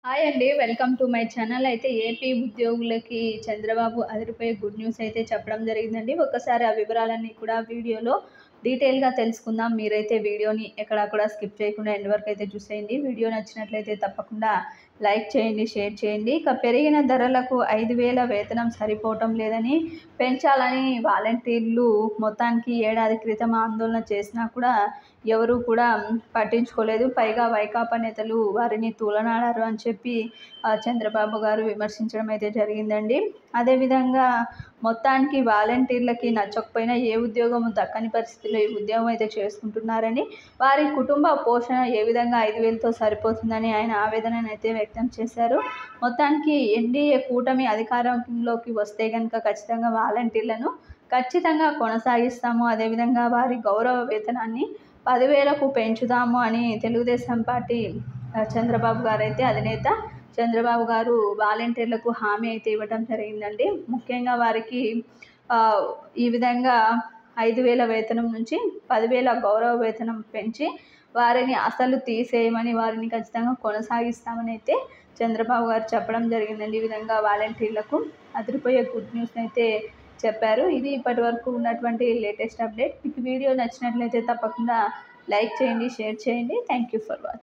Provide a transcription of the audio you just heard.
Hi అండి. Welcome to my channel. అయితే AP ఉద్యోగులకి చంద్రబాబు అదిరిపోయే గుడ్ న్యూస్ అయితే చెప్పడం జరిగిందండి. ఒక్కసారి ఆ వివరాలన్నీ కూడా వీడియోలో డీటెయిల్‌గా తెలుసుకుందాం. మీరైతే వీడియోని ఎక్కడా కూడా స్కిప్ చేయకుండా ఎండ్ వరకు అయితే చూసేయండి. వీడియో నచ్చినట్లయితే తప్పకుండా లైక్ చేయండి, షేర్ చేయండి. ఇక పెరిగిన ధరలకు 5,000 వేతనం సరిపోవటం లేదని, పెంచాలని వాలంటీర్లు మొత్తానికి ఏడాది క్రితం ఆందోళన చేసినా కూడా ఎవరు కూడా పట్టించుకోలేదు. పైగా వైకాపా నేతలు వారిని తూలనాడారు అని చెప్పి చంద్రబాబు గారు విమర్శించడం అయితే జరిగిందండి. అదేవిధంగా మొత్తానికి వాలంటీర్లకి నచ్చకపోయినా ఏ ఉద్యోగము దక్కని పరిస్థితిలో ఈ ఉద్యోగం అయితే చేసుకుంటున్నారని, వారి కుటుంబ పోషణ ఏ విధంగా 5,000తో సరిపోతుందని ఆయన ఆవేదనను అయితే వ్యక్తం చేశారు. మొత్తానికి ఎన్డీఏ కూటమి అధికారంలోకి వస్తే కనుక ఖచ్చితంగా వాలంటీర్లను ఖచ్చితంగా కొనసాగిస్తాము. అదేవిధంగా వారి గౌరవ వేతనాన్ని 10,000కు పెంచుదాము అని తెలుగుదేశం పార్టీ చంద్రబాబు గారైతే అధినేత చంద్రబాబు గారు వాలంటీర్లకు హామీ అయితే ఇవ్వడం జరిగిందండి. ముఖ్యంగా వారికి ఈ విధంగా 5,000 వేతనం నుంచి 10,000 గౌరవ వేతనం పెంచి వారిని అసలు తీసేయమని, వారిని ఖచ్చితంగా కొనసాగిస్తామని అయితే చంద్రబాబు గారు చెప్పడం జరిగిందండి. ఈ విధంగా వాలంటీర్లకు అదిరిపోయే గుడ్ న్యూస్ని అయితే చెప్పారు. ఇది ఇప్పటి వరకు ఉన్నటువంటి లేటెస్ట్ అప్డేట్. మీకు వీడియో నచ్చినట్లయితే తప్పకుండా లైక్ చేయండి, షేర్ చేయండి. Thank you for watching.